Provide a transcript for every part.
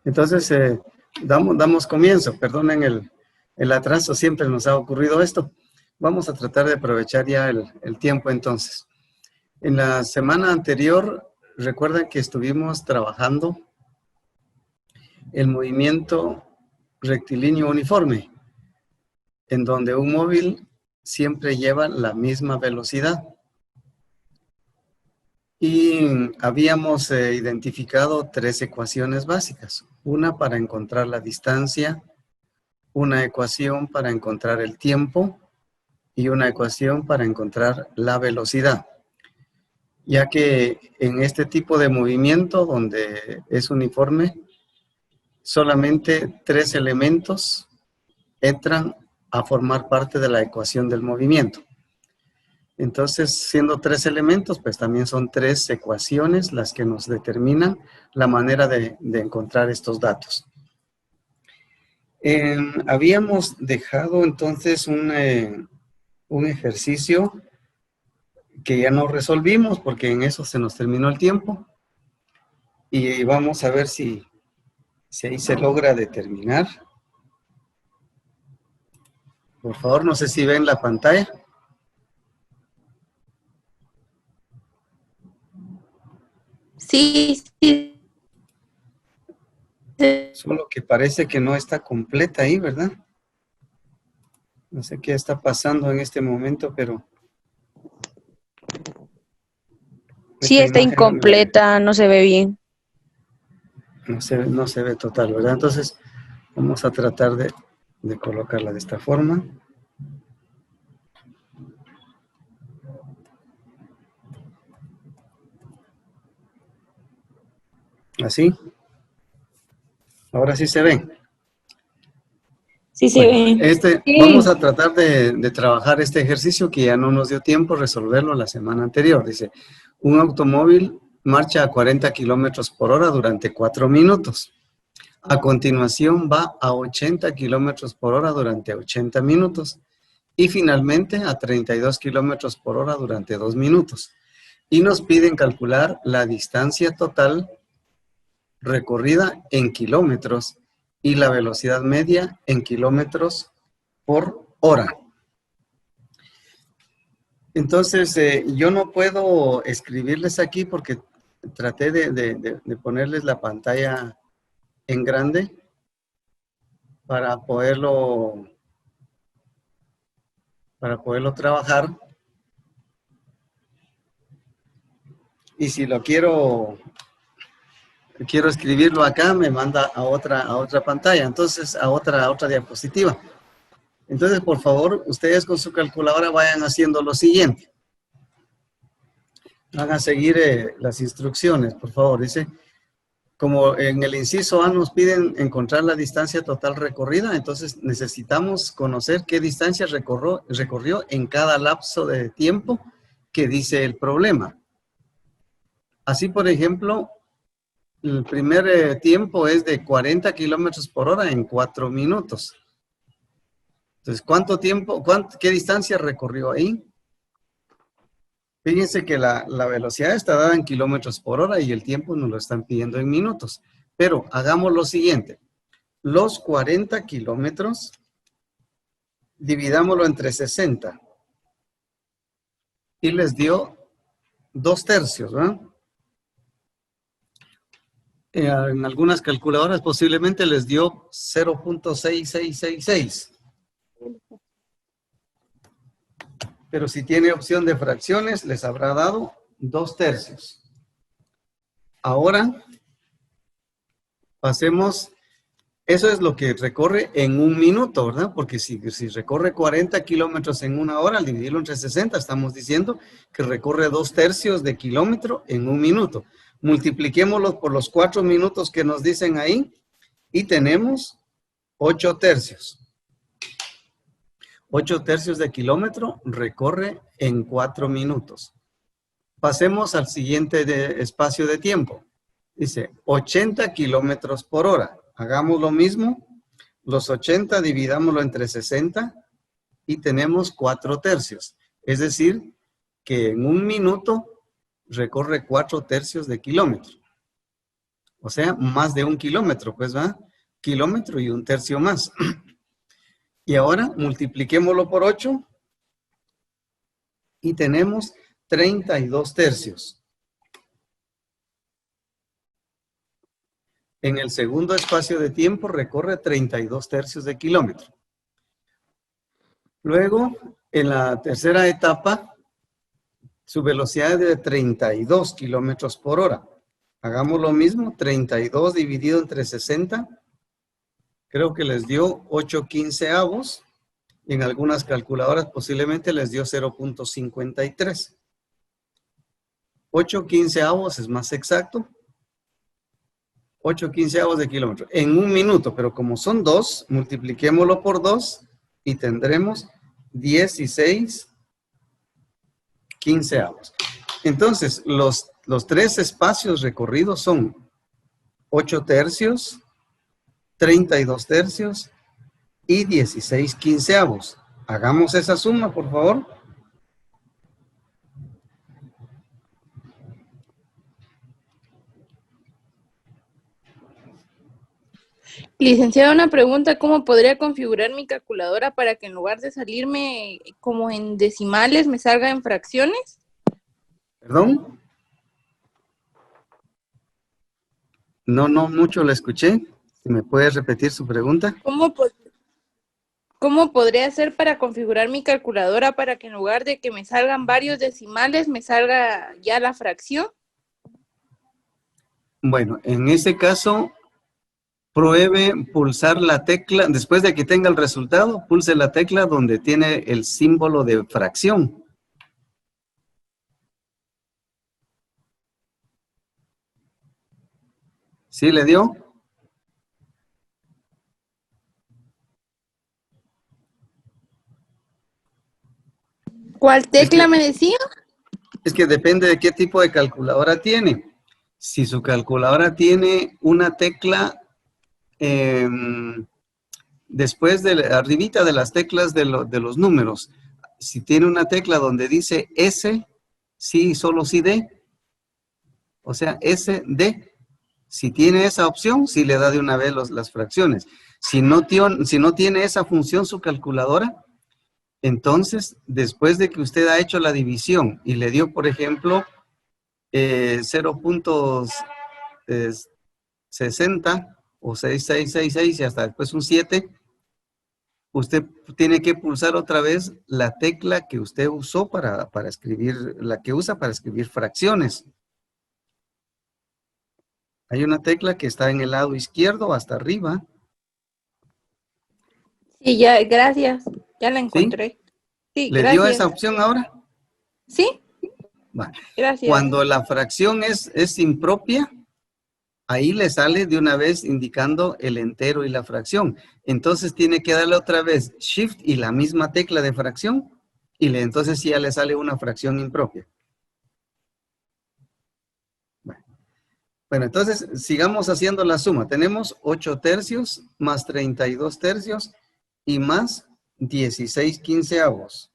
Entonces, damos comienzo. Perdonen el atraso, siempre nos ha ocurrido esto. Vamos a tratar de aprovechar ya el tiempo entonces. En la semana anterior, recuerdan que estuvimos trabajando el movimiento rectilíneo uniforme, en donde un móvil siempre lleva la misma velocidad. Y habíamos identificado 3 ecuaciones básicas. Una para encontrar la distancia, una ecuación para encontrar el tiempo y una ecuación para encontrar la velocidad. Ya que en este tipo de movimiento, donde es uniforme, solamente 3 elementos entran a formar parte de la ecuación del movimiento. Entonces, siendo 3 elementos, pues también son 3 ecuaciones las que nos determinan la manera de encontrar estos datos. Habíamos dejado entonces un ejercicio que ya no resolvimos porque en eso se nos terminó el tiempo. Y vamos a ver si ahí se logra determinar. Por favor, no sé si ven la pantalla. Sí, sí. Solo que parece que no está completa ahí, ¿verdad? No sé qué está pasando en este momento, pero... Sí, está incompleta, no se ve bien. No se ve total, ¿verdad? Entonces, vamos a tratar de colocarla de esta forma. Así. Ahora sí se ve. Sí se ve. Sí. Vamos a tratar de trabajar este ejercicio que ya no nos dio tiempo resolverlo la semana anterior. Dice, un automóvil marcha a 40 kilómetros por hora durante 4 minutos. A continuación va a 80 kilómetros por hora durante 80 minutos. Y finalmente a 32 kilómetros por hora durante 2 minutos. Y nos piden calcular la distancia total recorrida en kilómetros y la velocidad media en kilómetros por hora. Entonces, yo no puedo escribirles aquí porque traté de ponerles la pantalla en grande para poderlo trabajar. Y si lo quiero escribirlo acá, me manda a otra pantalla, entonces a otra diapositiva. Entonces, por favor, ustedes con su calculadora vayan haciendo lo siguiente. Van a seguir las instrucciones, por favor. Dice, como en el inciso A nos piden encontrar la distancia total recorrida, entonces necesitamos conocer qué distancia recorrió en cada lapso de tiempo que dice el problema. Así, por ejemplo, el primer tiempo es de 40 kilómetros por hora en 4 minutos. Entonces, ¿qué distancia recorrió ahí? Fíjense que la velocidad está dada en kilómetros por hora y el tiempo nos lo están pidiendo en minutos. Pero hagamos lo siguiente. Los 40 kilómetros, dividámoslo entre 60. Y les dio 2/3, ¿verdad? En algunas calculadoras posiblemente les dio 0.6666. Pero si tiene opción de fracciones, les habrá dado 2/3. Ahora, pasemos, eso es lo que recorre en un minuto, ¿verdad? Porque si recorre 40 kilómetros en una hora, al dividirlo entre 60, estamos diciendo que recorre 2/3 de kilómetro en un minuto. Multipliquémoslo por los 4 minutos que nos dicen ahí y tenemos 8/3. 8/3 de kilómetro recorre en 4 minutos. Pasemos al siguiente espacio de tiempo. Dice 80 kilómetros por hora. Hagamos lo mismo. Los 80 dividámoslo entre 60 y tenemos 4/3. Es decir, que en un minuto recorre 4/3 de kilómetro. O sea, más de 1 kilómetro, pues va, kilómetro y 1/3 más. Y ahora multipliquémoslo por 8 y tenemos 32 tercios. En el segundo espacio de tiempo recorre 32 tercios de kilómetro. Luego, en la tercera etapa, su velocidad es de 32 kilómetros por hora. Hagamos lo mismo, 32 dividido entre 60. Creo que les dio 8/15. En algunas calculadoras posiblemente les dio 0.53. 8/15 es más exacto. 8/15 de kilómetro. En 1 minuto, pero como son 2, multipliquémoslo por 2 y tendremos 16/15. Entonces, los 3 espacios recorridos son 8 tercios, 32 tercios y 16/15. Hagamos esa suma, por favor. Licenciada, una pregunta, ¿cómo podría configurar mi calculadora para que en lugar de salirme como en decimales, me salga en fracciones? ¿Perdón? No mucho la escuché. ¿Me puedes repetir su pregunta? ¿Cómo podría hacer para configurar mi calculadora para que en lugar de que me salgan varios decimales, me salga ya la fracción? Bueno, en ese caso, pruebe pulsar la tecla, después de que tenga el resultado, pulse la tecla donde tiene el símbolo de fracción. ¿Sí le dio? ¿Cuál tecla me decía? Es que depende de qué tipo de calculadora tiene. Si su calculadora tiene una tecla después de arribita de las teclas de los números, si tiene una tecla donde dice S, sí, solo sí D, o sea, S, D, si tiene esa opción, sí le da de una vez las fracciones. Si no tiene esa función su calculadora, entonces, después de que usted ha hecho la división y le dio, por ejemplo, 0.60 o 6666 y hasta después un 7, usted tiene que pulsar otra vez la tecla que usted usó para escribir, la que usa para escribir fracciones. Hay una tecla que está en el lado izquierdo hasta arriba. Sí, ya, gracias. Ya la encontré. Sí, ¿Le dio esa opción ahora? Sí. Vale. Gracias. Cuando la fracción es impropia, ahí le sale de una vez indicando el entero y la fracción. Entonces tiene que darle otra vez Shift y la misma tecla de fracción y entonces sí ya le sale una fracción impropia. Bueno, entonces sigamos haciendo la suma. Tenemos 8 tercios más 32 tercios y más 16/15.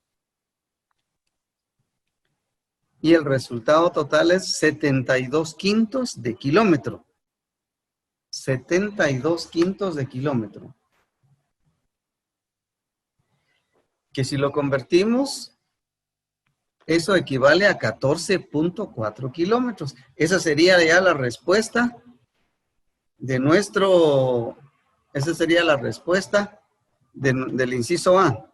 Y el resultado total es 72/5 de kilómetro. 72/5 de kilómetro. Que si lo convertimos, eso equivale a 14.4 kilómetros. Esa sería ya la respuesta de nuestro, esa sería la respuesta del inciso A.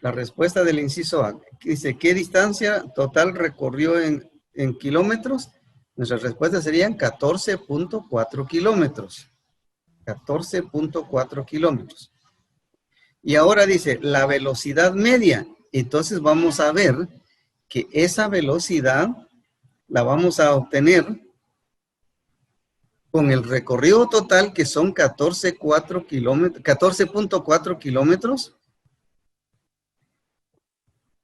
La respuesta del inciso A. Dice, ¿qué distancia total recorrió en kilómetros? Nuestras respuestas serían 14.4 kilómetros. 14.4 kilómetros. Y ahora dice, la velocidad media. Entonces vamos a ver que esa velocidad la vamos a obtener con el recorrido total, que son 14.4 kilómetros.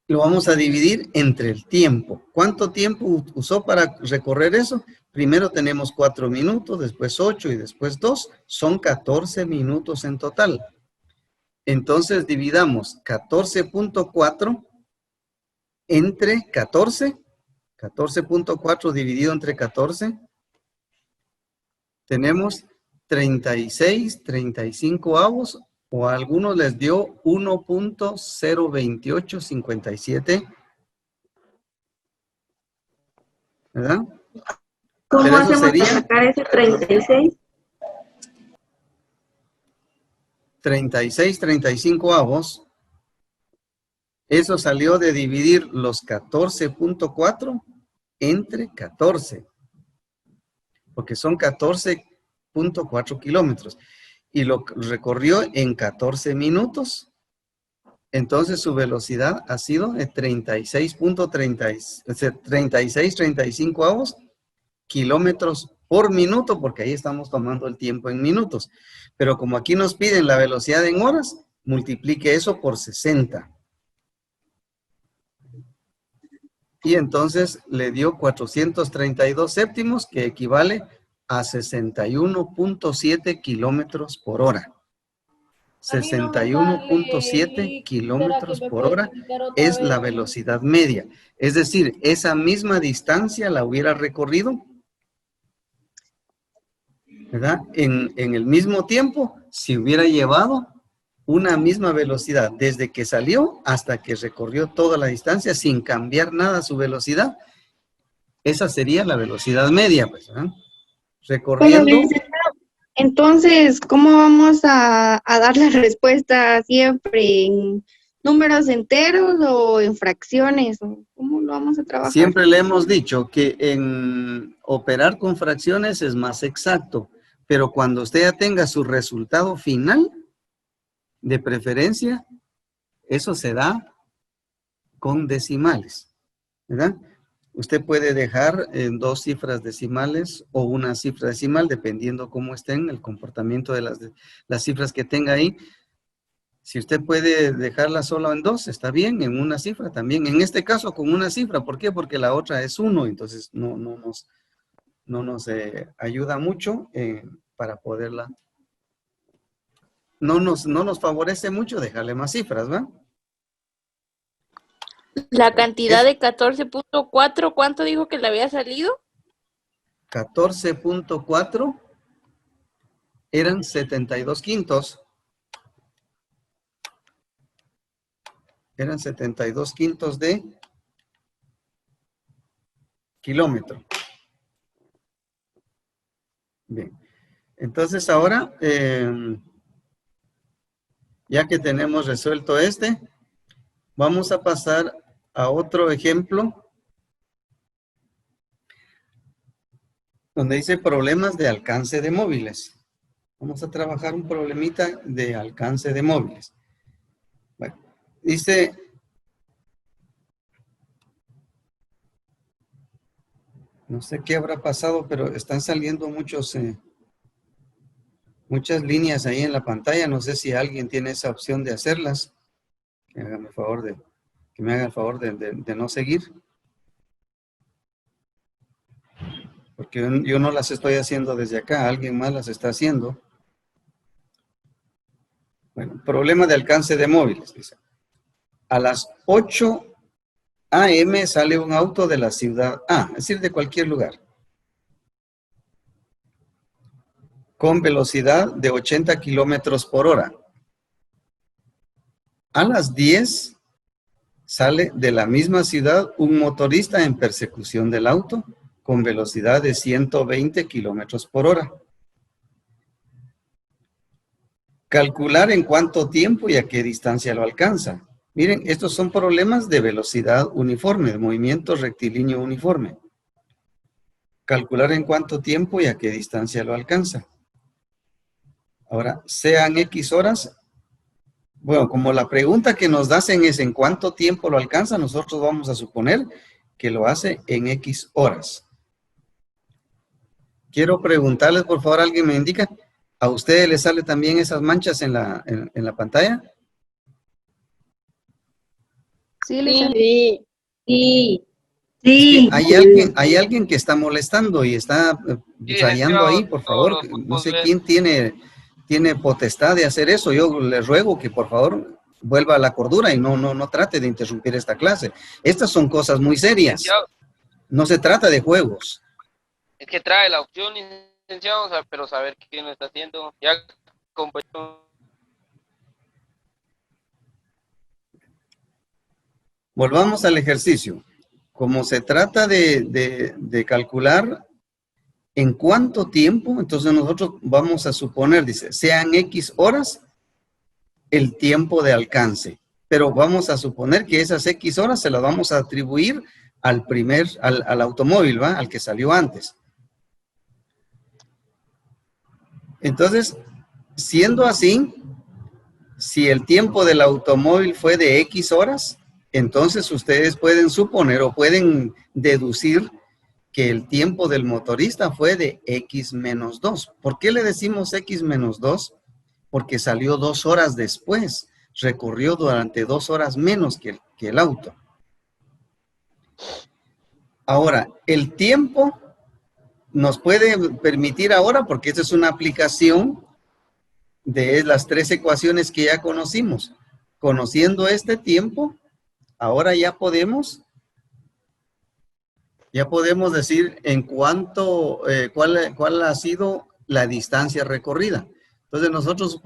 Lo vamos a dividir entre el tiempo. ¿Cuánto tiempo usó para recorrer eso? Primero tenemos 4 minutos, después 8 y después 2. Son 14 minutos en total. Entonces dividamos 14.4 entre 14 14.4 dividido entre 14. Tenemos 36, 35 avos, o a algunos les dio 1.02857, ¿verdad? ¿Cómo Pero eso hacemos para sería sacar ese 36? 36, 35 avos. Eso salió de dividir los 14.4 entre 14, porque son 14.4 kilómetros. Y lo recorrió en 14 minutos. Entonces su velocidad ha sido de 36.35 avos kilómetros por minuto, porque ahí estamos tomando el tiempo en minutos. Pero como aquí nos piden la velocidad en horas, multiplique eso por 60. Y entonces le dio 432 séptimos, que equivale a 61.7 kilómetros por hora. 61.7 kilómetros por hora es la velocidad media. Es decir, esa misma distancia la hubiera recorrido, ¿verdad? En el mismo tiempo, si hubiera llevado una misma velocidad desde que salió hasta que recorrió toda la distancia sin cambiar nada su velocidad. Esa sería la velocidad media, pues, ¿verdad? Recorriendo. Entonces, ¿cómo vamos a dar la respuesta siempre? ¿En números enteros o en fracciones? ¿Cómo lo vamos a trabajar? Siempre le hemos dicho que en operar con fracciones es más exacto, pero cuando usted ya tenga su resultado final, de preferencia, eso se da con decimales, ¿verdad? Usted puede dejar en 2 cifras decimales o una cifra decimal, dependiendo cómo estén el comportamiento de las cifras que tenga ahí. Si usted puede dejarla solo en 2, está bien, en una cifra también. En este caso, con una cifra. ¿Por qué? Porque la otra es 1, entonces no nos ayuda mucho para poderla. No nos favorece mucho dejarle más cifras, ¿va? La cantidad de 14.4, ¿cuánto dijo que le había salido? 14.4 eran 72 quintos. Eran 72 quintos de kilómetro. Bien. Entonces ahora, ya que tenemos resuelto vamos a pasar a otro ejemplo donde dice problemas de alcance de móviles. Vamos a trabajar un problemita de alcance de móviles. Bueno, dice, no sé qué habrá pasado, pero están saliendo muchas líneas ahí en la pantalla. No sé si alguien tiene esa opción de hacerlas. Que me haga el favor de no seguir. Porque yo no las estoy haciendo desde acá, alguien más las está haciendo. Bueno, problema de alcance de móviles, dice. A las 8 a.m. sale un auto de la ciudad A, es decir, de cualquier lugar, con velocidad de 80 kilómetros por hora. A las 10 sale de la misma ciudad un motorista en persecución del auto con velocidad de 120 kilómetros por hora. Calcular en cuánto tiempo y a qué distancia lo alcanza. Miren, estos son problemas de velocidad uniforme, de movimiento rectilíneo uniforme. Calcular en cuánto tiempo y a qué distancia lo alcanza. Ahora, sean X horas. Bueno, como la pregunta que nos hacen es en cuánto tiempo lo alcanza, nosotros vamos a suponer que lo hace en X horas. Quiero preguntarles, por favor, ¿alguien me indica? ¿A ustedes les sale también esas manchas en la pantalla? Sí, Sí. Sí. Hay alguien que está molestando y está rayando ahí, por favor. No sé quién tiene potestad de hacer eso. Yo les ruego que por favor vuelva a la cordura y no trate de interrumpir esta clase. Estas son cosas muy serias. No se trata de juegos. Es que trae la opción, licenciado, o sea, pero saber quién lo está haciendo. Ya compañero. Volvamos al ejercicio. Como se trata de calcular en cuánto tiempo, entonces nosotros vamos a suponer, dice, sean X horas el tiempo de alcance. Pero vamos a suponer que esas X horas se las vamos a atribuir al automóvil, ¿va? Al que salió antes. Entonces, siendo así, si el tiempo del automóvil fue de X horas, entonces ustedes pueden suponer o pueden deducir que el tiempo del motorista fue de X menos 2. ¿Por qué le decimos X menos 2? Porque salió 2 horas después, recorrió durante 2 horas menos que el auto. Ahora, el tiempo nos puede permitir ahora, porque esta es una aplicación de las 3 ecuaciones que ya conocimos. Conociendo este tiempo, ahora ya podemos decir en cuánto, cuál ha sido la distancia recorrida. Entonces nosotros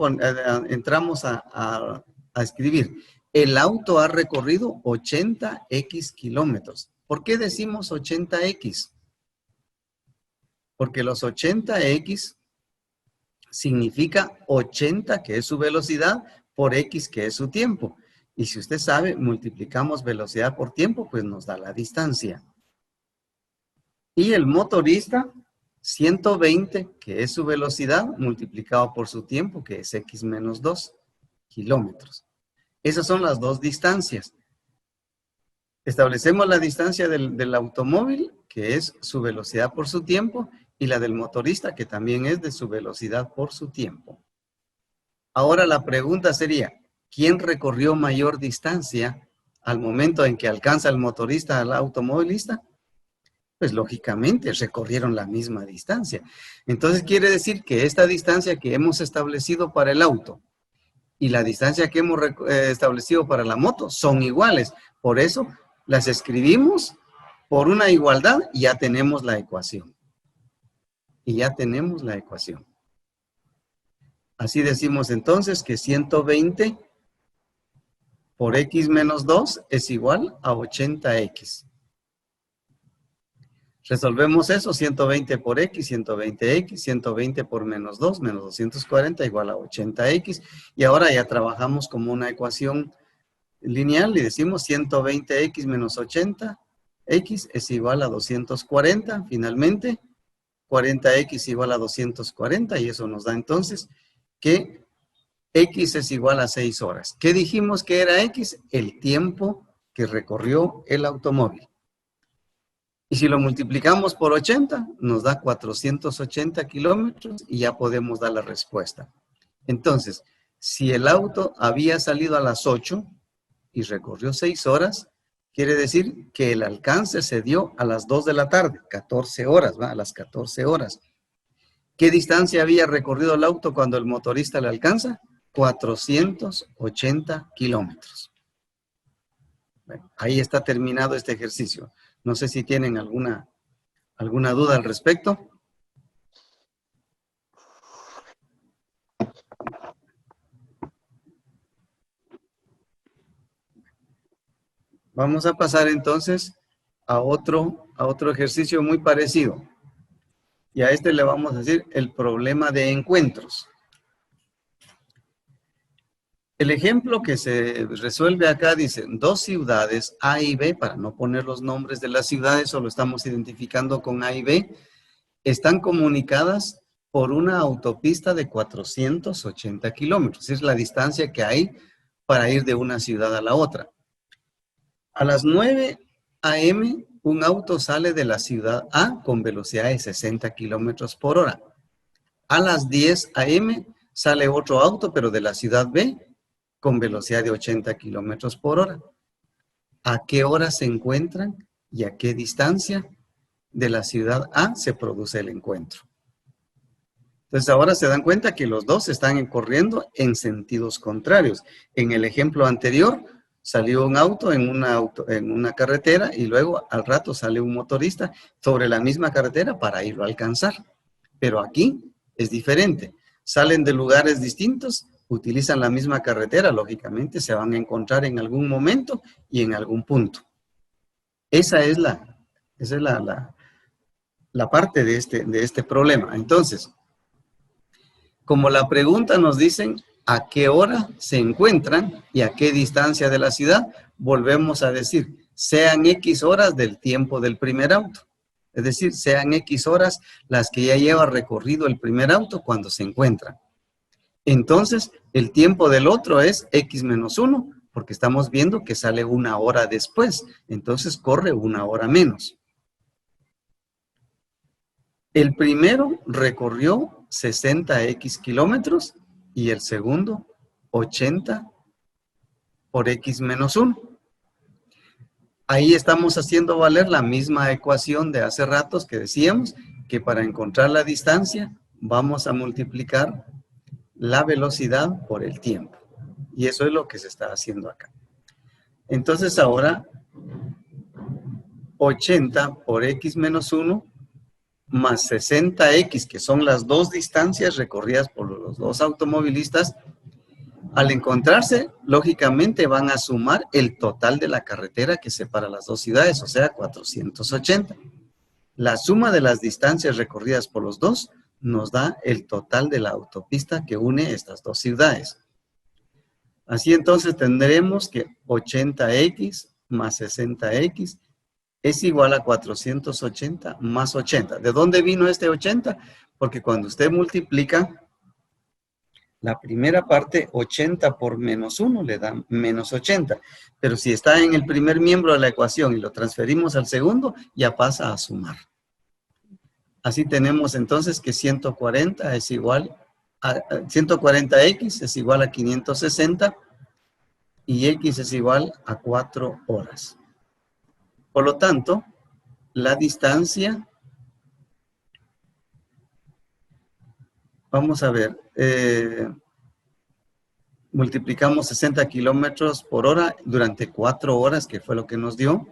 entramos a escribir, el auto ha recorrido 80x kilómetros. ¿Por qué decimos 80x? Porque los 80x significa 80, que es su velocidad, por x, que es su tiempo. Y si usted sabe, multiplicamos velocidad por tiempo, pues nos da la distancia. Y el motorista, 120, que es su velocidad, multiplicado por su tiempo, que es x menos 2 kilómetros. Esas son las dos distancias. Establecemos la distancia del automóvil, que es su velocidad por su tiempo, y la del motorista, que también es de su velocidad por su tiempo. Ahora la pregunta sería, ¿quién recorrió mayor distancia al momento en que alcanza el motorista al automovilista? Pues lógicamente recorrieron la misma distancia. Entonces quiere decir que esta distancia que hemos establecido para el auto y la distancia que hemos establecido para la moto son iguales. Por eso las escribimos por una igualdad y ya tenemos la ecuación. Y ya tenemos la ecuación. Así decimos entonces que 120 por x menos 2 es igual a 80x. Resolvemos eso, 120 por x, 120x, 120 por menos 2, menos 240 igual a 80x. Y ahora ya trabajamos como una ecuación lineal y decimos 120x menos 80x es igual a 240, finalmente. 40x igual a 240 y eso nos da entonces que x es igual a 6 horas. ¿Qué dijimos que era x? El tiempo que recorrió el automóvil. Y si lo multiplicamos por 80, nos da 480 kilómetros y ya podemos dar la respuesta. Entonces, si el auto había salido a las 8 y recorrió 6 horas, quiere decir que el alcance se dio a las 2 de la tarde, 14 horas, ¿va? A las 14 horas. ¿Qué distancia había recorrido el auto cuando el motorista le alcanza? 480 kilómetros. Bueno, ahí está terminado este ejercicio. No sé si tienen alguna duda al respecto. Vamos a pasar entonces a otro ejercicio muy parecido. Y a este le vamos a decir el problema de encuentros. El ejemplo que se resuelve acá dice, dos ciudades A y B, para no poner los nombres de las ciudades, solo estamos identificando con A y B, están comunicadas por una autopista de 480 kilómetros. Es la distancia que hay para ir de una ciudad a la otra. A las 9 a.m., un auto sale de la ciudad A con velocidad de 60 kilómetros por hora. A las 10 a.m. sale otro auto, pero de la ciudad B, con velocidad de 80 kilómetros por hora. ¿A qué hora se encuentran y a qué distancia de la ciudad A se produce el encuentro? Entonces ahora se dan cuenta que los dos están corriendo en sentidos contrarios. En el ejemplo anterior, Salió un auto en una carretera y luego al rato sale un motorista sobre la misma carretera para irlo a alcanzar. Pero aquí es diferente. Salen de lugares distintos, utilizan la misma carretera, lógicamente se van a encontrar en algún momento y en algún punto. Esa es la parte de este problema. Entonces, como la pregunta nos dicen a qué hora se encuentran y a qué distancia de la ciudad, volvemos a decir, sean X horas del tiempo del primer auto. Es decir, sean X horas las que ya lleva recorrido el primer auto cuando se encuentran. Entonces, el tiempo del otro es X menos 1, porque estamos viendo que sale una hora después. Entonces, corre una hora menos. El primero recorrió 60X kilómetros y el segundo 80 por X menos 1. Ahí estamos haciendo valer la misma ecuación de hace ratos que decíamos que para encontrar la distancia vamos a multiplicar la velocidad por el tiempo. Y eso es lo que se está haciendo acá. Entonces ahora 80 por X menos 1 más 60X, que son las dos distancias recorridas por los dos automovilistas, al encontrarse, lógicamente van a sumar el total de la carretera que separa las dos ciudades, o sea, 480. La suma de las distancias recorridas por los dos nos da el total de la autopista que une estas dos ciudades. Así entonces tendremos que 80X más 60X es igual a 480 más 80. ¿De dónde vino este 80? Porque cuando usted multiplica la primera parte, 80 por menos 1 le da menos 80. Pero si está en el primer miembro de la ecuación y lo transferimos al segundo, ya pasa a sumar. Así tenemos entonces que 140 es igual a 140X es igual a 560 y X es igual a 4 horas. Por lo tanto, la distancia, vamos a ver, multiplicamos 60 kilómetros por hora durante 4 horas, que fue lo que nos dio,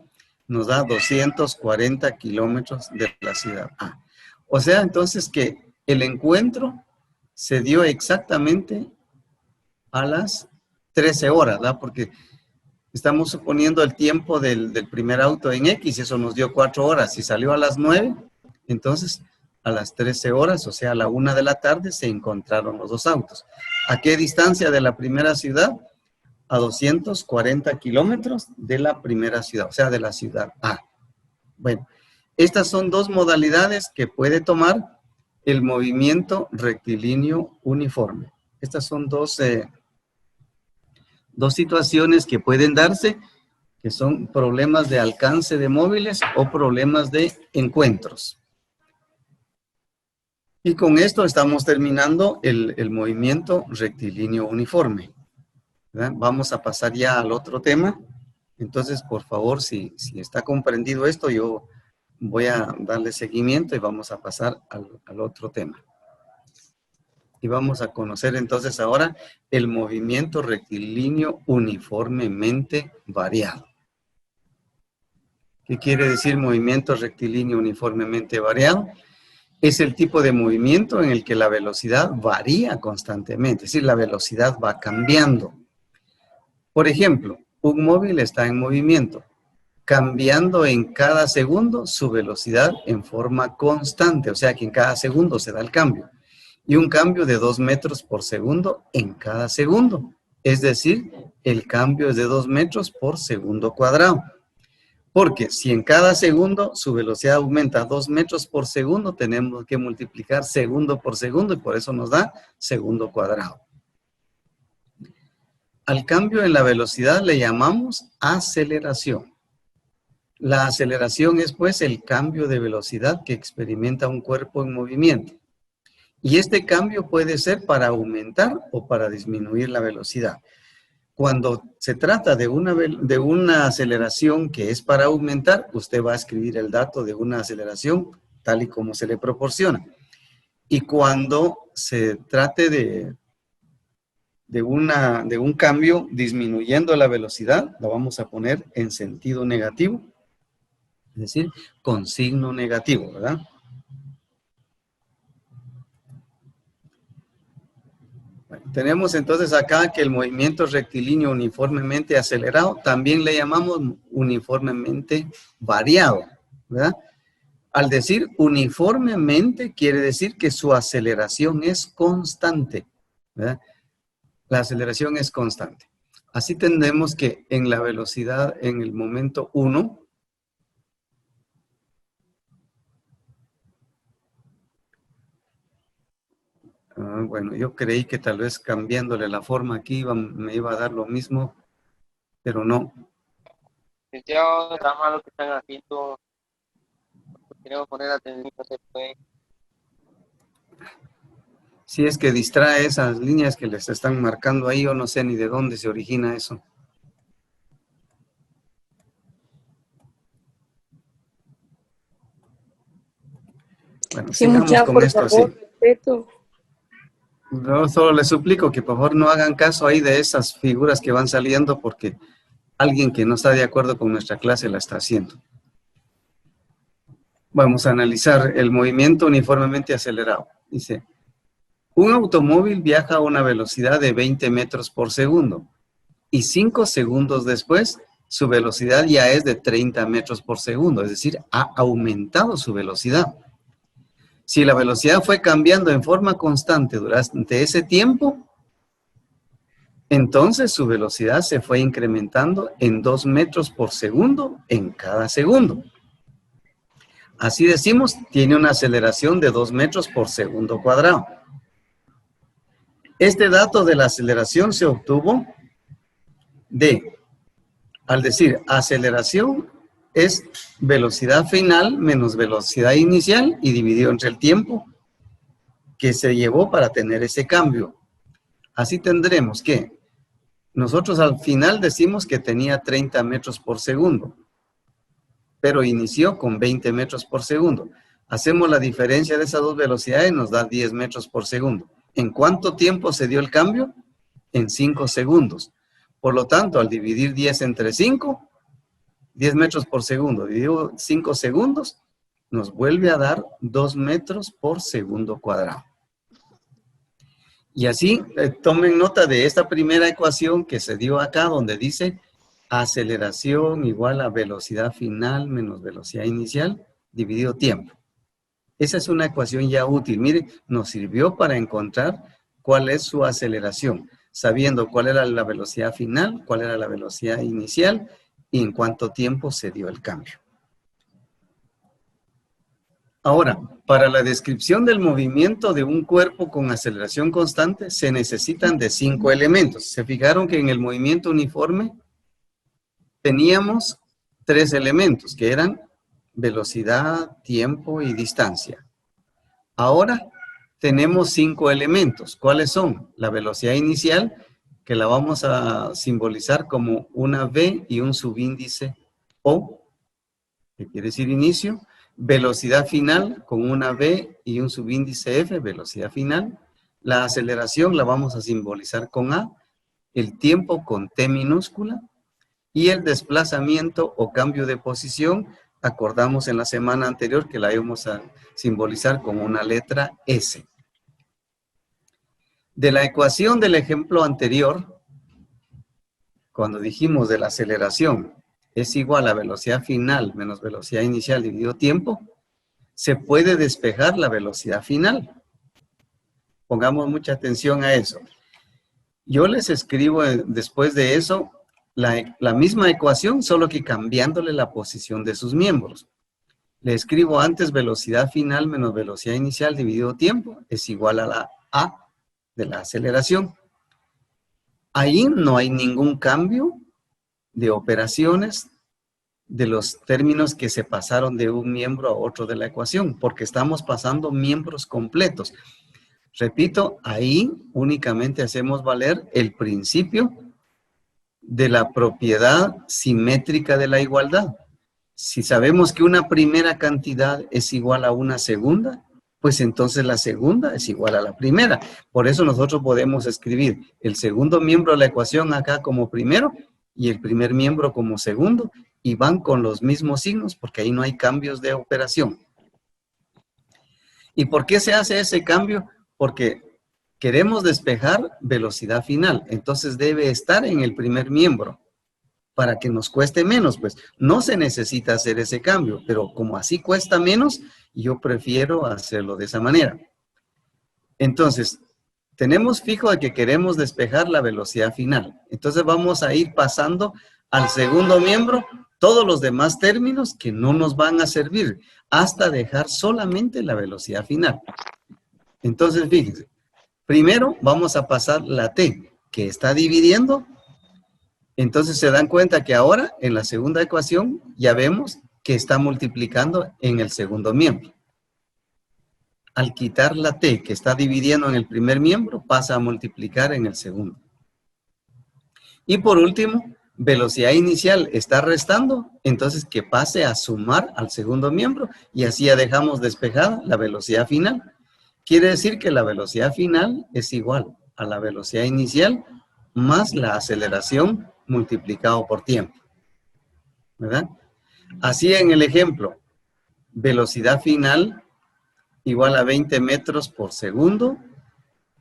nos da 240 kilómetros de la ciudad A. O sea, entonces que el encuentro se dio exactamente a las 13 horas, ¿verdad? Porque estamos suponiendo el tiempo del primer auto en X, eso nos dio 4 horas. Si salió a las 9, entonces a las 13 horas, o sea, a la 1 de la tarde, se encontraron los dos autos. ¿A qué distancia de la primera ciudad? A 240 kilómetros de la primera ciudad, o sea, de la ciudad A. Bueno, estas son dos modalidades que puede tomar el movimiento rectilíneo uniforme. Estas son dos situaciones que pueden darse, que son problemas de alcance de móviles o problemas de encuentros. Y con esto estamos terminando el movimiento rectilíneo uniforme, ¿verdad? Vamos a pasar ya al otro tema. Entonces, por favor, si está comprendido esto, yo voy a darle seguimiento y vamos a pasar al otro tema. Y vamos a conocer entonces ahora el movimiento rectilíneo uniformemente variado. ¿Qué quiere decir movimiento rectilíneo uniformemente variado? Es el tipo de movimiento en el que la velocidad varía constantemente, es decir, la velocidad va cambiando. Por ejemplo, un móvil está en movimiento, cambiando en cada segundo su velocidad en forma constante, o sea que en cada segundo se da el cambio. Y un cambio de 2 metros por segundo en cada segundo. Es decir, el cambio es de 2 metros por segundo cuadrado. Porque si en cada segundo su velocidad aumenta 2 metros por segundo, tenemos que multiplicar segundo por segundo y por eso nos da segundo cuadrado. Al cambio en la velocidad le llamamos aceleración. La aceleración es pues el cambio de velocidad que experimenta un cuerpo en movimiento. Y este cambio puede ser para aumentar o para disminuir la velocidad. Cuando se trata de una aceleración que es para aumentar, usted va a escribir el dato de una aceleración tal y como se le proporciona. Y cuando se trate de un cambio disminuyendo la velocidad, la vamos a poner en sentido negativo, es decir, con signo negativo, ¿verdad? Bueno, tenemos entonces acá que el movimiento rectilíneo uniformemente acelerado también le llamamos uniformemente variado, ¿verdad? Al decir uniformemente quiere decir que su aceleración es constante, ¿verdad? La aceleración es constante. Así tendremos que en la velocidad, en el momento 1, bueno, yo creí que tal vez cambiándole la forma aquí me iba a dar lo mismo, pero no. Licenciado, está mal lo que están haciendo. Queremos poner atención, no se puede. Si es que distrae esas líneas que les están marcando ahí, yo no sé ni de dónde se origina eso. Bueno, Sí, sigamos mucha, con por esto favor, así. respeto. Yo solo les suplico que por favor no hagan caso ahí de esas figuras que van saliendo porque alguien que no está de acuerdo con nuestra clase la está haciendo. Vamos a analizar el movimiento uniformemente acelerado. Dice, un automóvil viaja a una velocidad de 20 metros por segundo y 5 segundos después su velocidad ya es de 30 metros por segundo, es decir, ha aumentado su velocidad. Si la velocidad fue cambiando en forma constante durante ese tiempo, entonces su velocidad se fue incrementando en 2 metros por segundo en cada segundo. Así decimos, tiene una aceleración de 2 metros por segundo cuadrado. Este dato de la aceleración se obtuvo al decir aceleración es velocidad final menos velocidad inicial y dividido entre el tiempo que se llevó para tener ese cambio. Así tendremos que nosotros al final decimos que tenía 30 metros por segundo, pero inició con 20 metros por segundo. Hacemos la diferencia de esas dos velocidades y nos da 10 metros por segundo. ¿En cuánto tiempo se dio el cambio? En 5 segundos. Por lo tanto, al dividir 10 entre 5, 10 metros por segundo, dividido 5 segundos, nos vuelve a dar 2 metros por segundo cuadrado. Y así, tomen nota de esta primera ecuación que se dio acá, donde dice aceleración igual a velocidad final menos velocidad inicial, dividido tiempo. Esa es una ecuación ya útil. Mire, nos sirvió para encontrar cuál es su aceleración, sabiendo cuál era la velocidad final, cuál era la velocidad inicial y en cuánto tiempo se dio el cambio. Ahora, para la descripción del movimiento de un cuerpo con aceleración constante se necesitan de 5 elementos. ¿Se fijaron que en el movimiento uniforme teníamos 3 elementos que eran velocidad, tiempo y distancia? Ahora tenemos 5 elementos. ¿Cuáles son? La velocidad inicial, que la vamos a simbolizar como una V y un subíndice O, que quiere decir inicio. Velocidad final con una V y un subíndice F, velocidad final. La aceleración la vamos a simbolizar con A, el tiempo con T minúscula y el desplazamiento o cambio de posición, acordamos en la semana anterior que la íbamos a simbolizar con una letra S. De la ecuación del ejemplo anterior, cuando dijimos de la aceleración es igual a velocidad final menos velocidad inicial dividido tiempo, se puede despejar la velocidad final. Pongamos mucha atención a eso. Yo les escribo después de eso la misma ecuación, solo que cambiándole la posición de sus miembros. Le escribo antes velocidad final menos velocidad inicial dividido tiempo es igual a la A de la aceleración. Ahí no hay ningún cambio de operaciones de los términos que se pasaron de un miembro a otro de la ecuación, porque estamos pasando miembros completos. Repito, ahí únicamente hacemos valer el principio de la propiedad simétrica de la igualdad. Si sabemos que una primera cantidad es igual a una segunda, pues entonces la segunda es igual a la primera. Por eso nosotros podemos escribir el segundo miembro de la ecuación acá como primero y el primer miembro como segundo, y van con los mismos signos porque ahí no hay cambios de operación. ¿Y por qué se hace ese cambio? Porque queremos despejar velocidad final, entonces debe estar en el primer miembro para que nos cueste menos. Pues no se necesita hacer ese cambio, pero como así cuesta menos, yo prefiero hacerlo de esa manera. Entonces, tenemos fijo de que queremos despejar la velocidad final. Entonces vamos a ir pasando al segundo miembro todos los demás términos que no nos van a servir hasta dejar solamente la velocidad final. Entonces, fíjense, primero vamos a pasar la t, que está dividiendo. Entonces se dan cuenta que ahora en la segunda ecuación ya vemos que está multiplicando en el segundo miembro. Al quitar la t que está dividiendo en el primer miembro, pasa a multiplicar en el segundo. Y por último, velocidad inicial está restando, entonces que pase a sumar al segundo miembro y así ya dejamos despejada la velocidad final. Quiere decir que la velocidad final es igual a la velocidad inicial más la aceleración multiplicado por tiempo, ¿verdad? Así en el ejemplo, velocidad final igual a 20 metros por segundo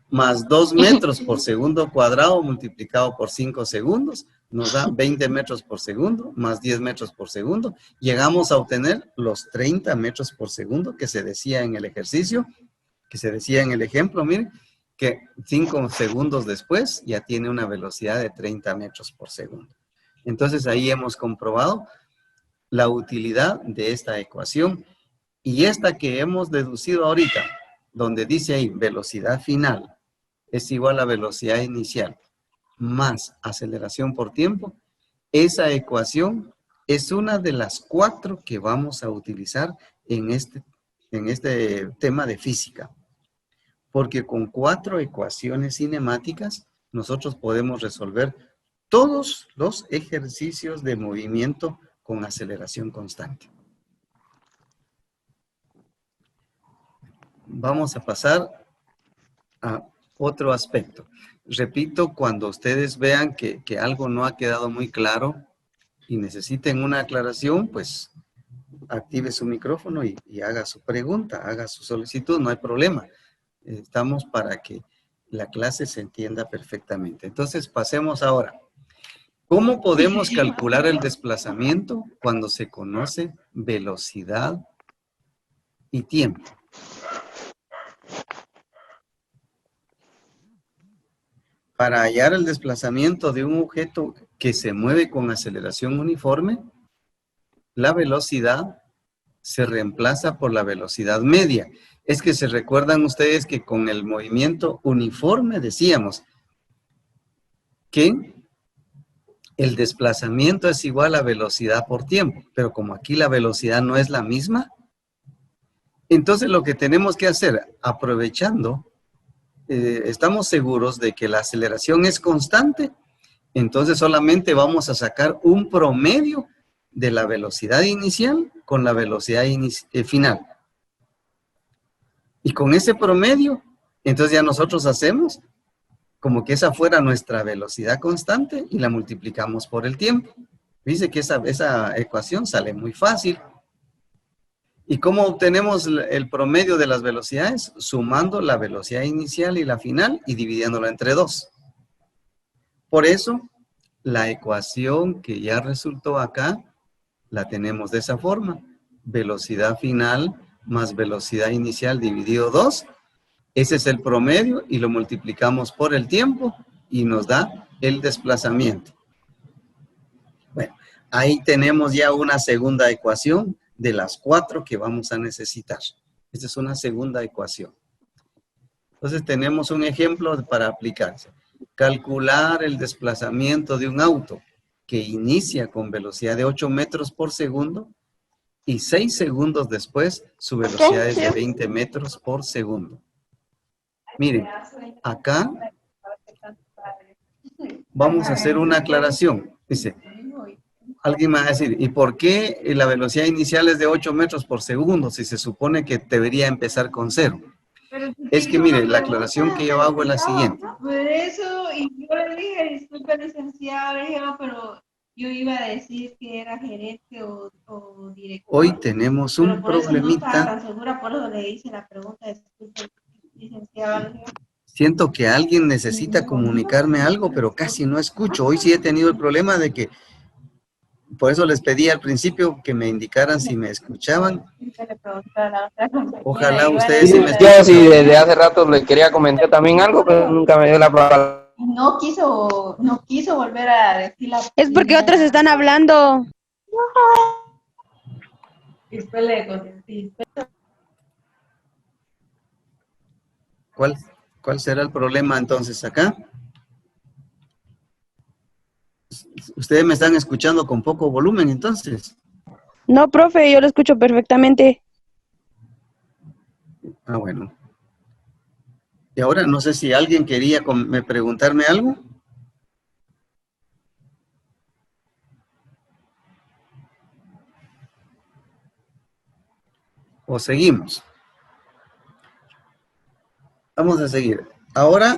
más 2 metros por segundo cuadrado multiplicado por 5 segundos, nos da 20 metros por segundo más 10 metros por segundo. Llegamos a obtener los 30 metros por segundo que se decía en el ejercicio, que se decía en el ejemplo, miren, que 5 segundos después ya tiene una velocidad de 30 metros por segundo. Entonces ahí hemos comprobado la utilidad de esta ecuación y esta que hemos deducido ahorita, donde dice ahí velocidad final es igual a velocidad inicial más aceleración por tiempo, esa ecuación es una de las 4 que vamos a utilizar en este tema de física. Porque con 4 ecuaciones cinemáticas nosotros podemos resolver todos los ejercicios de movimiento con aceleración constante. Vamos a pasar a otro aspecto. Repito, cuando ustedes vean que algo no ha quedado muy claro y necesiten una aclaración, pues active su micrófono y haga su pregunta, haga su solicitud, no hay problema. Estamos para que la clase se entienda perfectamente. Entonces, pasemos ahora. ¿Cómo podemos calcular el desplazamiento cuando se conoce velocidad y tiempo? Para hallar el desplazamiento de un objeto que se mueve con aceleración uniforme, la velocidad se reemplaza por la velocidad media. Es que se recuerdan ustedes que con el movimiento uniforme decíamos que el desplazamiento es igual a velocidad por tiempo, pero como aquí la velocidad no es la misma, entonces lo que tenemos que hacer, aprovechando, estamos seguros de que la aceleración es constante, entonces solamente vamos a sacar un promedio de la velocidad inicial con la velocidad final. Y con ese promedio, entonces ya nosotros hacemos como que esa fuera nuestra velocidad constante y la multiplicamos por el tiempo. Dice que esa ecuación sale muy fácil. ¿Y cómo obtenemos el promedio de las velocidades? Sumando la velocidad inicial y la final y dividiéndola entre 2. Por eso, la ecuación que ya resultó acá, la tenemos de esa forma. Velocidad final más velocidad inicial dividido 2. Ese es el promedio y lo multiplicamos por el tiempo y nos da el desplazamiento. Bueno, ahí tenemos ya una segunda ecuación de las 4 que vamos a necesitar. Esta es una segunda ecuación. Entonces tenemos un ejemplo para aplicarse. Calcular el desplazamiento de un auto que inicia con velocidad de 8 metros por segundo y 6 segundos después su velocidad es de 20 metros por segundo. Miren, acá vamos a hacer una aclaración. Dice, Alguien me va a decir, ¿y por qué la velocidad inicial es de 8 metros por segundo si se supone que debería empezar con 0? Es que mire, la aclaración que yo hago es la siguiente. Por eso, y yo le dije, disculpe, licenciado, le dije, pero yo iba a decir que era gerente o director. Hoy tenemos un pero por eso no estaba problemita. tan segura, por eso le hice la pregunta, disculpe, licenciado. Le dije, Siento que alguien necesita comunicarme algo, pero casi no escucho. Hoy sí he tenido el problema de que, por eso les pedí al principio que me indicaran si me escuchaban. Ojalá ustedes sí me Yo sí, desde hace rato le quería comentar también algo, pero nunca me dio la palabra. no quiso volver a decir la. Es porque otros están hablando. Y después le contesté. ¿Cuál será el problema entonces acá? Ustedes me están escuchando con poco volumen entonces. No, profe, yo lo escucho perfectamente. Ah, bueno. Y ahora no sé si alguien quería preguntarme algo. ¿O seguimos? Vamos a seguir. Ahora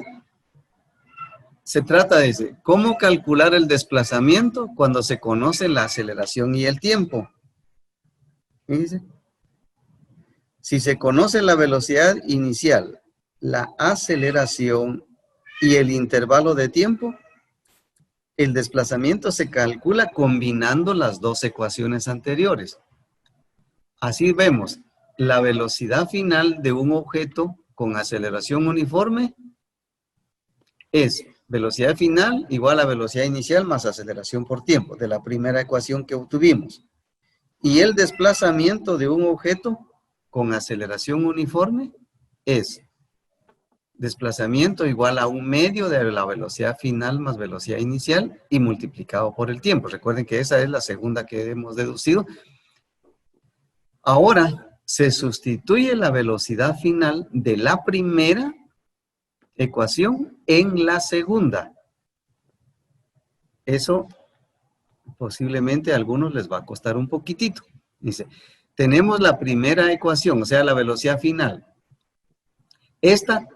se trata de cómo calcular el desplazamiento cuando se conoce la aceleración y el tiempo. Fíjense. Si se conoce la velocidad inicial, la aceleración y el intervalo de tiempo, el desplazamiento se calcula combinando las dos ecuaciones anteriores. Así vemos la velocidad final de un objeto con aceleración uniforme es velocidad final igual a velocidad inicial más aceleración por tiempo, de la primera ecuación que obtuvimos. Y el desplazamiento de un objeto con aceleración uniforme es desplazamiento igual a 1/2 de la velocidad final más velocidad inicial y multiplicado por el tiempo. Recuerden que esa es la segunda que hemos deducido. Ahora se sustituye la velocidad final de la primera ecuación en la segunda. Eso posiblemente a algunos les va a costar un poquitito. Dice, tenemos la primera ecuación, o sea, la velocidad final.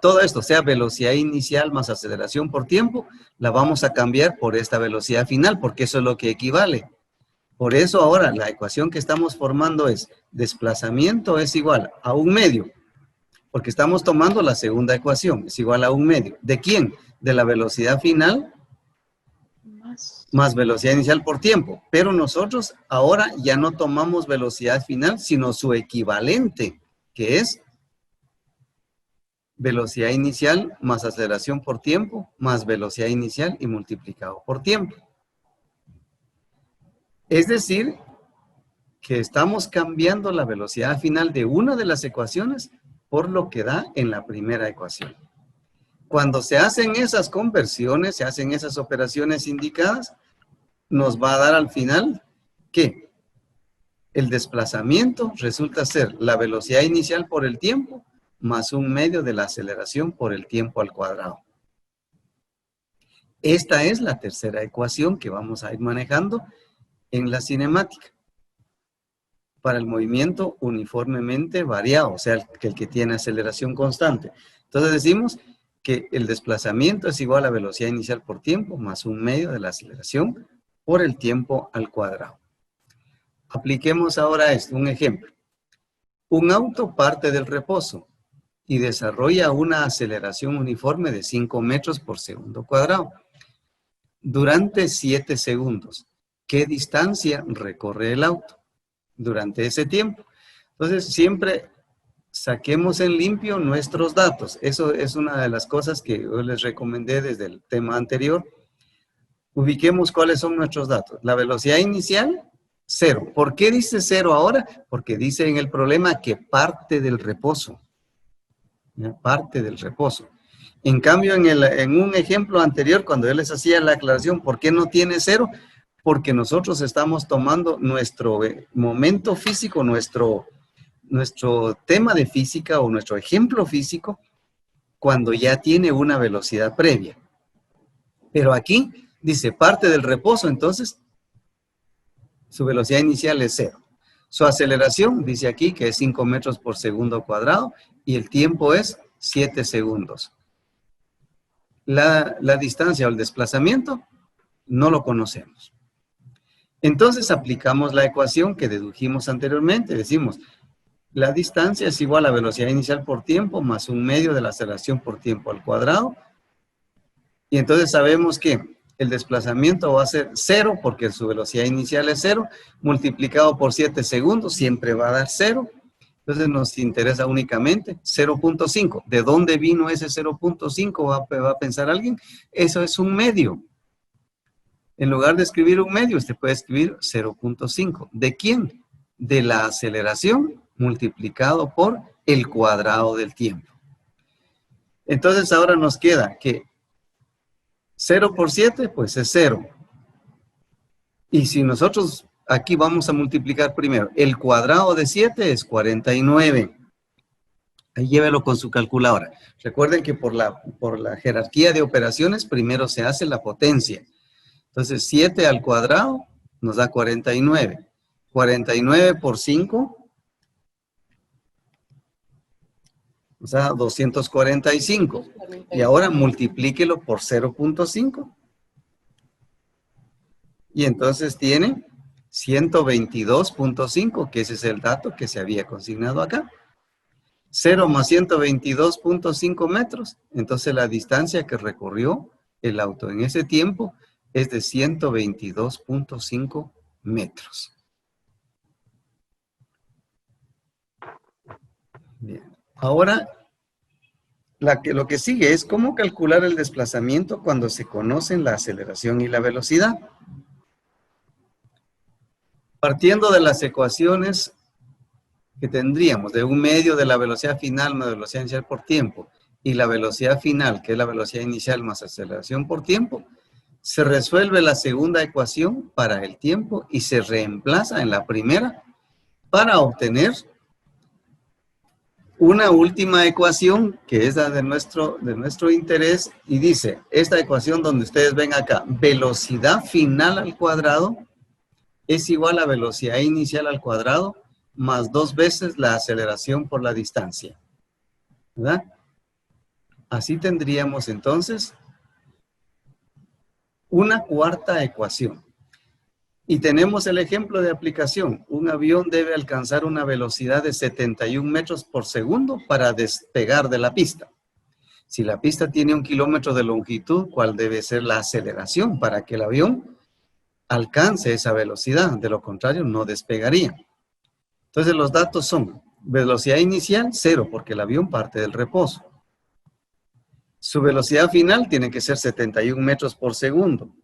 Todo esto, o sea, velocidad inicial más aceleración por tiempo, la vamos a cambiar por esta velocidad final, porque eso es lo que equivale. Por eso ahora la ecuación que estamos formando es desplazamiento es igual a 1/2, porque estamos tomando la segunda ecuación, es igual a 1/2. ¿De quién? De la velocidad final más velocidad inicial por tiempo. Pero nosotros ahora ya no tomamos velocidad final, sino su equivalente, que es velocidad inicial más aceleración por tiempo, más velocidad inicial y multiplicado por tiempo. Es decir, que estamos cambiando la velocidad final de una de las ecuaciones por lo que da en la primera ecuación. Cuando se hacen esas conversiones, se hacen esas operaciones indicadas, nos va a dar al final que el desplazamiento resulta ser la velocidad inicial por el tiempo más 1/2 de la aceleración por el tiempo al cuadrado. Esta es la tercera ecuación que vamos a ir manejando en la cinemática para el movimiento uniformemente variado, o sea, el que tiene aceleración constante. Entonces decimos que el desplazamiento es igual a velocidad inicial por tiempo más 1/2 de la aceleración por el tiempo al cuadrado. Apliquemos ahora esto, un ejemplo. Un auto parte del reposo y desarrolla una aceleración uniforme de 5 metros por segundo cuadrado durante 7 segundos. ¿Qué distancia recorre el auto durante ese tiempo? Entonces, siempre saquemos en limpio nuestros datos. Eso es una de las cosas que yo les recomendé desde el tema anterior. Ubiquemos cuáles son nuestros datos. La velocidad inicial, 0. ¿Por qué dice 0 ahora? Porque dice en el problema que parte del reposo. Parte del reposo. En cambio, en un ejemplo anterior, cuando yo les hacía la aclaración, ¿por qué no tiene 0? Porque nosotros estamos tomando nuestro momento físico, nuestro tema de física o nuestro ejemplo físico cuando ya tiene una velocidad previa. Pero aquí dice parte del reposo, entonces Su velocidad inicial es 0. Su aceleración, dice aquí, que es 5 metros por segundo cuadrado y el tiempo es 7 segundos. La distancia o el desplazamiento no lo conocemos. Entonces aplicamos la ecuación que dedujimos anteriormente. Decimos, la distancia es igual a velocidad inicial por tiempo más 1/2 de la aceleración por tiempo al cuadrado. Y entonces sabemos que el desplazamiento va a ser 0 porque su velocidad inicial es 0, multiplicado por 7 segundos, siempre va a dar 0. Entonces nos interesa únicamente 0.5. ¿De dónde vino ese 0.5? ¿Va a pensar alguien? Eso es un medio. En lugar de escribir un medio, usted puede escribir 0.5. ¿De quién? De la aceleración multiplicado por el cuadrado del tiempo. Entonces ahora nos queda que 0 por 7, pues es 0. Y si nosotros aquí vamos a multiplicar primero, el cuadrado de 7 es 49. Ahí llévelo con su calculadora. Recuerden que por la jerarquía de operaciones, primero se hace la potencia. Entonces, 7 al cuadrado nos da 49. 49 por 5, o sea, 245. Y ahora multiplíquelo por 0.5. Y entonces tiene 122.5, que ese es el dato que se había consignado acá. 0 más 122.5 metros. Entonces la distancia que recorrió el auto en ese tiempo es de 122.5 metros. Bien. Ahora, lo que sigue es cómo calcular el desplazamiento cuando se conocen la aceleración y la velocidad. Partiendo de las ecuaciones que tendríamos de 1/2 de la velocidad final más velocidad inicial por tiempo y la velocidad final, que es la velocidad inicial más aceleración por tiempo, se resuelve la segunda ecuación para el tiempo y se reemplaza en la primera para obtener una última ecuación que es la de nuestro interés y dice, esta ecuación donde ustedes ven acá, velocidad final al cuadrado es igual a velocidad inicial al cuadrado más 2 veces la aceleración por la distancia. ¿Verdad? Así tendríamos entonces una cuarta ecuación. Y tenemos el ejemplo de aplicación. Un avión debe alcanzar una velocidad de 71 metros por segundo para despegar de la pista. Si la pista tiene 1 kilómetro de longitud, ¿cuál debe ser la aceleración para que el avión alcance esa velocidad? De lo contrario, no despegaría. Entonces los datos son velocidad inicial, 0, porque el avión parte del reposo. Su velocidad final tiene que ser 71 metros por segundo.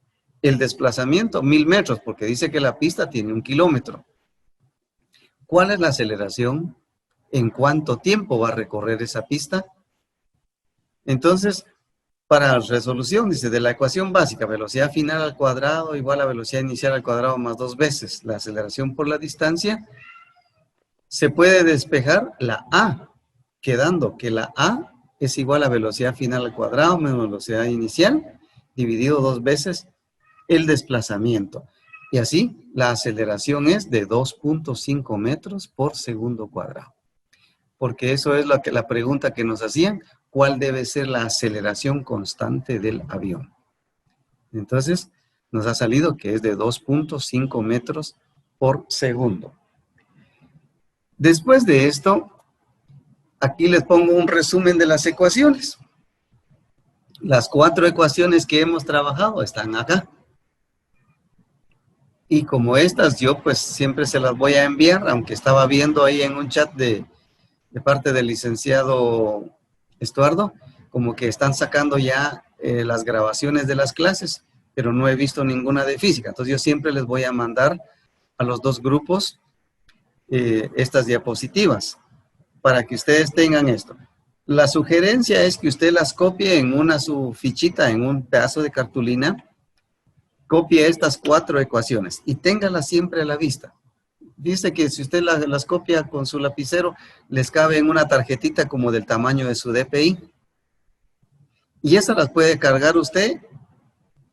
El desplazamiento, 1000 metros, porque dice que la pista tiene 1 kilómetro. ¿Cuál es la aceleración? ¿En cuánto tiempo va a recorrer esa pista? Entonces, para resolución, dice, de la ecuación básica, velocidad final al cuadrado igual a velocidad inicial al cuadrado más 2 veces la aceleración por la distancia, se puede despejar la A, quedando que la A es igual a velocidad final al cuadrado menos velocidad inicial, dividido 2 veces el desplazamiento. Y así, la aceleración es de 2.5 metros por segundo cuadrado. Porque eso es la pregunta que nos hacían, ¿cuál debe ser la aceleración constante del avión? Entonces, nos ha salido que es de 2.5 metros por segundo. Después de esto, aquí les pongo un resumen de las ecuaciones. Las 4 ecuaciones que hemos trabajado están acá. Y como estas, yo pues siempre se las voy a enviar, aunque estaba viendo ahí en un chat de parte del licenciado Estuardo, como que están sacando ya las grabaciones de las clases, pero no he visto ninguna de física. Entonces yo siempre les voy a mandar a los 2 grupos estas diapositivas para que ustedes tengan esto. La sugerencia es que usted las copie en su fichita, en un pedazo de cartulina, copie estas 4 ecuaciones y téngalas siempre a la vista. Dice que si usted las copia con su lapicero, les cabe en una tarjetita como del tamaño de su DPI. Y esas las puede cargar usted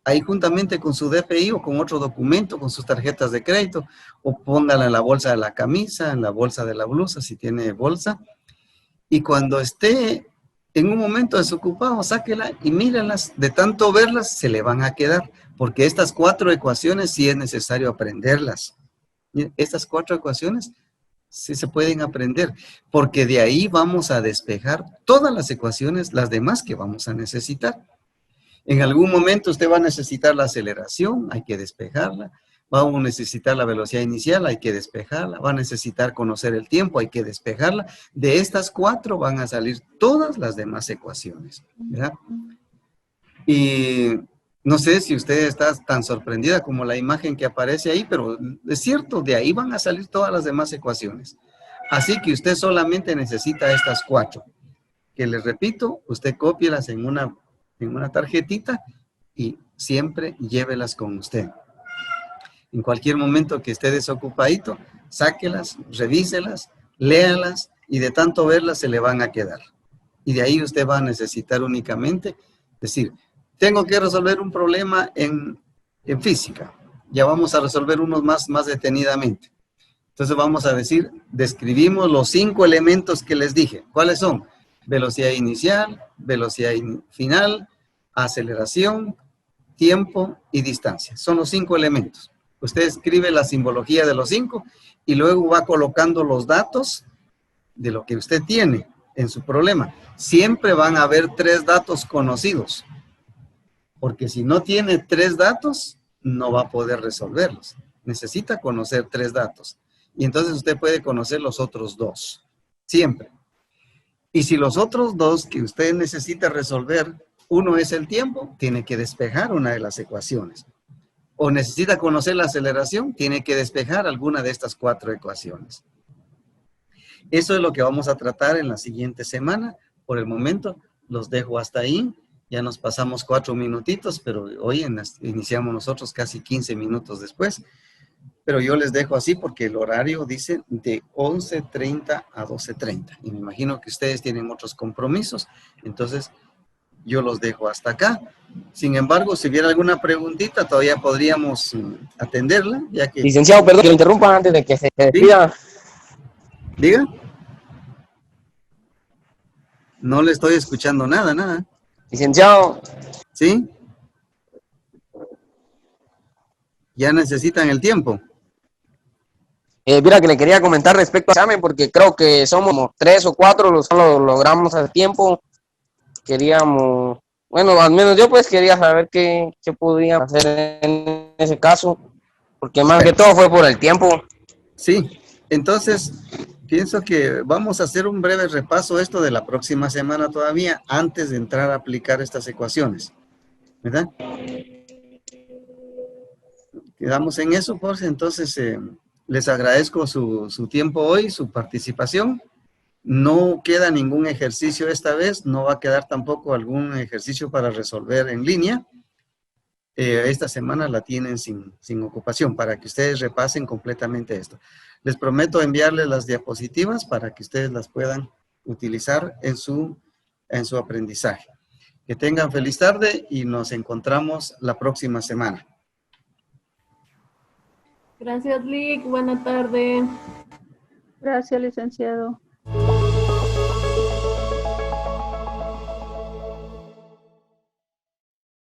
ahí juntamente con su DPI o con otro documento, con sus tarjetas de crédito, o póngala en la bolsa de la camisa, en la bolsa de la blusa, si tiene bolsa, y cuando esté en un momento desocupado, sáquela y míralas. De tanto verlas, se le van a quedar, porque estas 4 ecuaciones sí es necesario aprenderlas. Estas 4 ecuaciones sí se pueden aprender, porque de ahí vamos a despejar todas las ecuaciones, las demás que vamos a necesitar. En algún momento usted va a necesitar la aceleración, hay que despejarla. Va a necesitar la velocidad inicial, hay que despejarla. Va a necesitar conocer el tiempo, hay que despejarla. De estas 4 van a salir todas las demás ecuaciones, ¿verdad? Y no sé si usted está tan sorprendida como la imagen que aparece ahí, pero es cierto, de ahí van a salir todas las demás ecuaciones. Así que usted solamente necesita estas 4. Que les repito, usted cópielas en una tarjetita y siempre llévelas con usted. En cualquier momento que esté desocupadito, sáquelas, revíselas, léalas y de tanto verlas se le van a quedar. Y de ahí usted va a necesitar únicamente decir, tengo que resolver un problema en física. Ya vamos a resolver unos más detenidamente. Entonces vamos a decir, describimos los 5 elementos que les dije. ¿Cuáles son? Velocidad inicial, velocidad final, aceleración, tiempo y distancia. Son los 5 elementos. Usted escribe la simbología de los 5 y luego va colocando los datos de lo que usted tiene en su problema. Siempre van a haber 3 datos conocidos, porque si no tiene 3 datos, no va a poder resolverlos. Necesita conocer 3 datos. Y entonces usted puede conocer los otros 2, siempre. Y si los otros 2 que usted necesita resolver, uno es el tiempo, tiene que despejar una de las ecuaciones. O necesita conocer la aceleración, tiene que despejar alguna de estas 4 ecuaciones. Eso es lo que vamos a tratar en la siguiente semana. Por el momento, los dejo hasta ahí. Ya nos pasamos 4 minutitos, pero hoy iniciamos nosotros casi 15 minutos después. Pero yo les dejo así porque el horario dice de 11:30 a 12:30. Y me imagino que ustedes tienen otros compromisos. Entonces, yo los dejo hasta acá. Sin embargo, si hubiera alguna preguntita, todavía podríamos atenderla, ya que... Licenciado, perdón que lo interrumpa antes de que se despida. Diga. No le estoy escuchando nada. Licenciado. ¿Sí? Ya necesitan el tiempo. Mira que le quería comentar respecto al examen, porque creo que somos 3 o 4 los que lo logramos a tiempo. Queríamos, bueno, al menos yo pues quería saber qué podíamos hacer en ese caso, porque más que todo fue por el tiempo. Sí, entonces pienso que vamos a hacer un breve repaso esto de la próxima semana todavía, antes de entrar a aplicar estas ecuaciones, ¿verdad? Quedamos en eso, pues, entonces les agradezco su tiempo hoy, su participación. No queda ningún ejercicio esta vez, no va a quedar tampoco algún ejercicio para resolver en línea. Esta semana la tienen sin ocupación para que ustedes repasen completamente esto. Les prometo enviarles las diapositivas para que ustedes las puedan utilizar en su aprendizaje. Que tengan feliz tarde y nos encontramos la próxima semana. Gracias, Lic. Buena tarde. Gracias, licenciado.